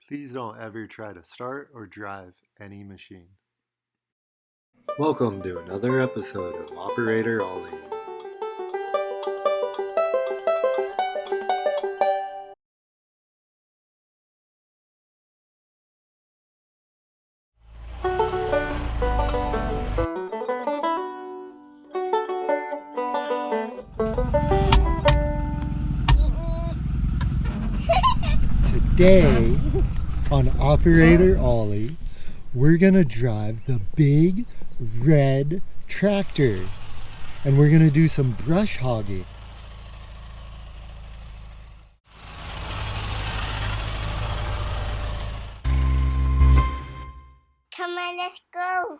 Please don't ever try to start or drive any machine. Welcome to another episode of Operator Ollie. Today on Operator Ollie, we're gonna drive the big red tractor and we're gonna do some brush hogging. Come on, let's go.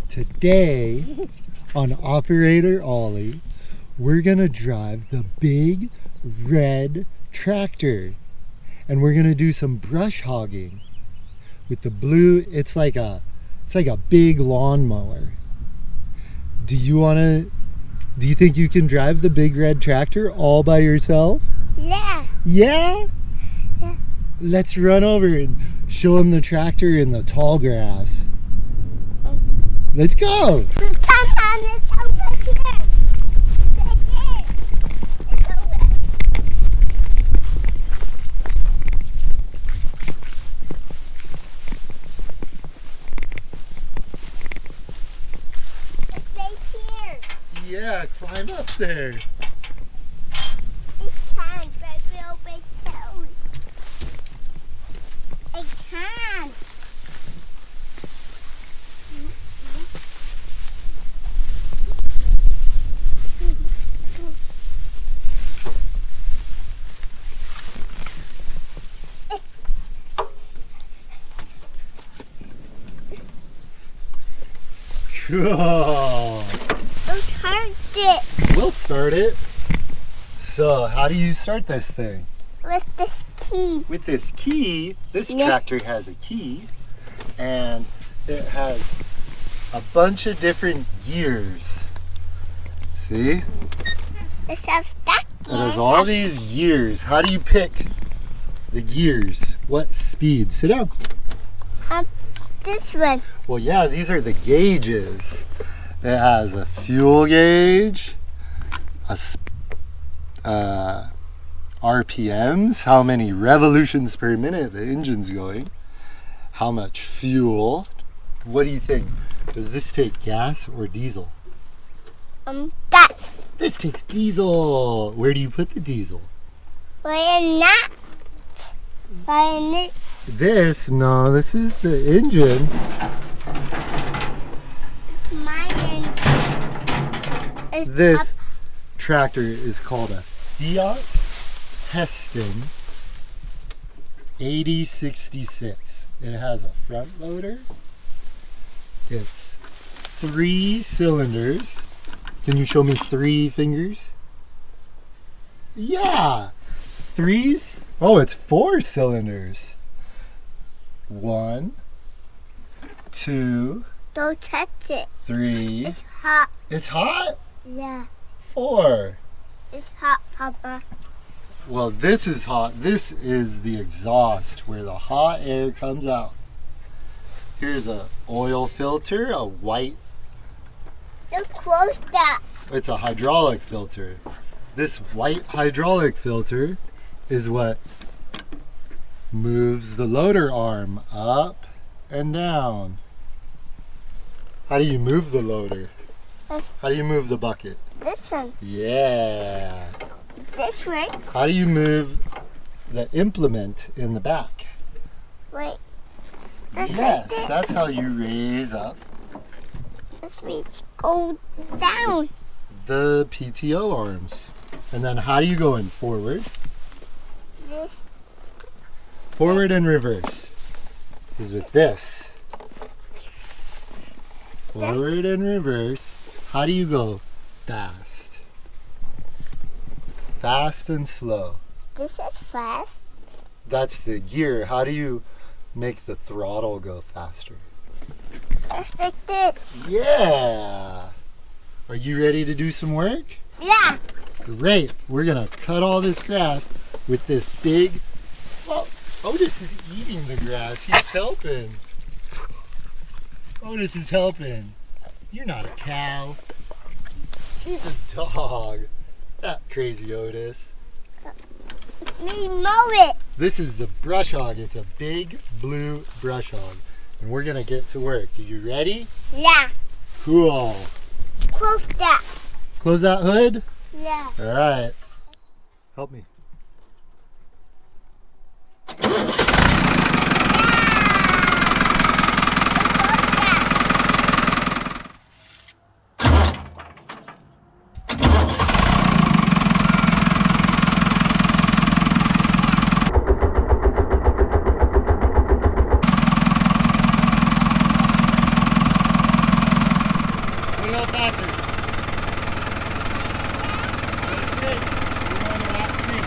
Today on Operator Ollie, we're gonna drive the big red tractor and we're gonna do some brush hogging with the blue. It's like a big lawnmower. Do you think you can drive the big red tractor all by yourself? Yeah. Yeah? Yeah. Let's run over and show him the tractor in the tall grass. Let's go! Come on, it's over here. Right here. It's over. It's right here. Yeah, climb up there. It can't, but I feel my toes. I can't. Cool. Let's start it We'll start it. So, how do you start this thing? with this key. With this key, this Yeah. tractor has a key and it has a bunch of different gears. See? Let's have that It has all these gears. How do you pick the gears? What speed? Sit down. This one. Well, yeah, these are the gauges. It has a fuel gauge, RPMs, how many revolutions per minute the engine's going, How much fuel? What do you think? Does this take gas or diesel? Gas. This takes diesel. Where do you put the diesel? Why not? Why not? This is the engine. My engine. This tractor is called a Fiat Heston 8066. It has a front loader. It's 3 cylinders. Can you show me 3 fingers? Yeah. 3's. Oh, it's 4 cylinders. 1, 2, Don't touch it. 3. It's hot. It's hot? Yeah. 4. It's hot, Papa. Well, this is hot. This is the exhaust where the hot air comes out. Here's a oil filter, a white. Don't close that. It's a hydraulic filter. This white hydraulic filter is what moves the loader arm up and down. How do you move the loader? How do you move the bucket? This one. Yeah. This works. How do you move the implement in the back? Wait. This like Yes, this. that's how you raise up This means go down. the PTO arms. And then how do you go in? Forward? This. Forward and reverse is with this. Forward and reverse. How do you go? Fast. Fast and slow. This is fast. That's the gear. How do you make the throttle go faster? Just like this. Yeah. Are you ready to do some work? Yeah. Great. We're going to cut all this grass with this big... Well, Otis is eating the grass. He's helping. Otis is helping. You're not a cow. He's a dog. That crazy Otis. Me mow it. This is the brush hog. It's a big blue brush hog. And we're going to get to work. Are you ready? Yeah. Cool. Close that. Close that hood. Yeah. All right. Help me. A little faster. Go straight. You're going to that tree.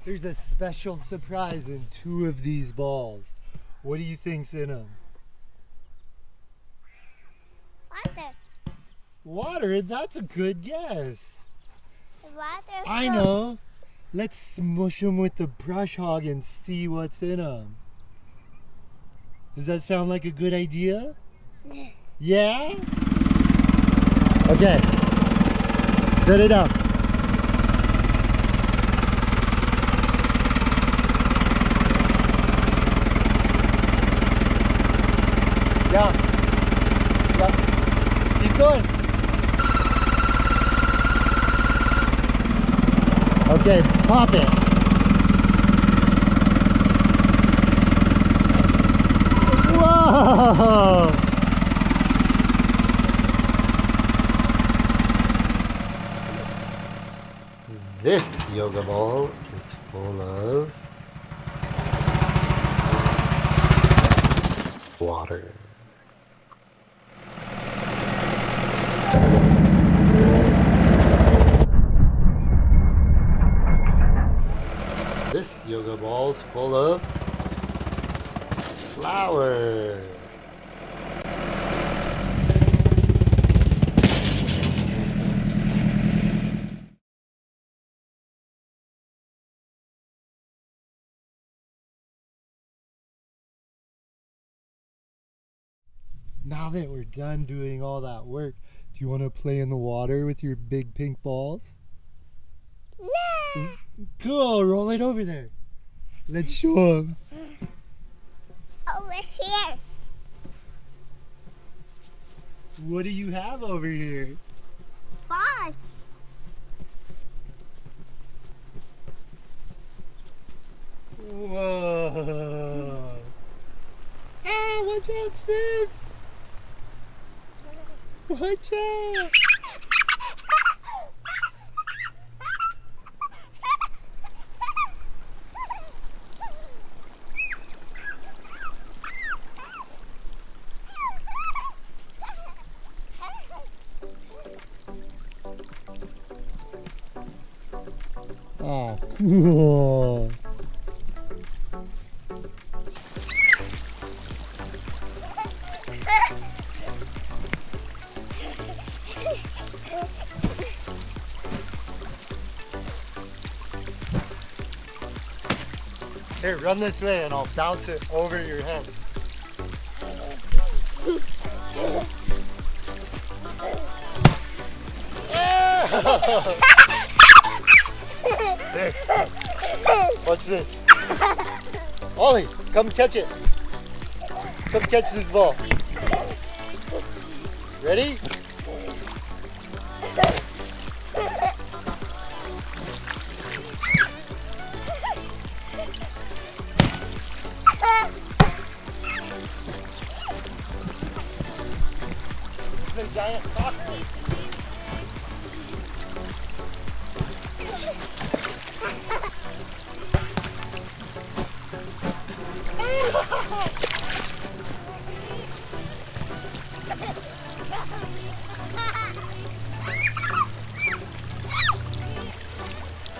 There's a special surprise in 2 of these balls. What do you think's in them? Water. Water? That's a good guess. Water. I know. Let's smush them with the brush hog and see what's in them. Does that sound like a good idea? Yeah? Okay. Set it up. Yeah. Yeah. Keep going. Okay, pop it. Whoa! This yoga ball is full of water. This yoga ball's full of flour. Now that we're done doing all that work, do you want to play in the water with your big pink balls? Yeah. Cool, roll it over there. Let's show them. Over here. What do you have over here? Boss. Whoa. Ah, watch out, sis. Watch out. Oh, cool. Here, run this way and I'll bounce it over your head. There. Watch this. Ollie, come catch it. Come catch this ball. Ready? The giant soccer.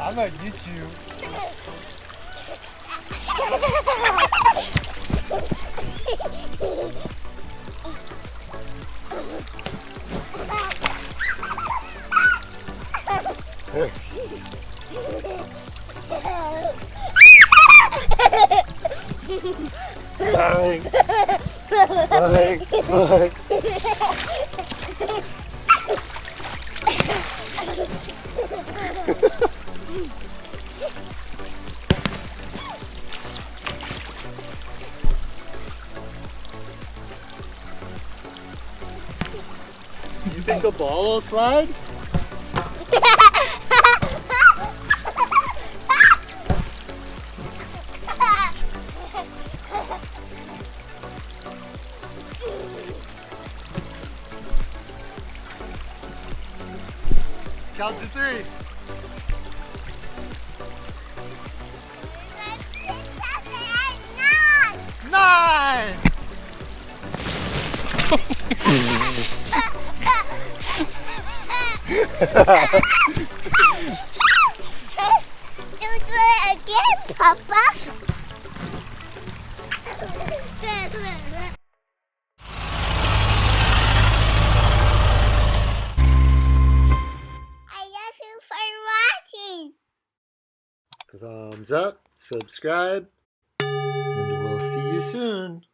I'm gonna get you. Bang. Bang. Bang. You think the ball will slide? Count to 3. 9. Do it again, Papa. I love you for watching. Thumbs up, subscribe, and we'll see you soon.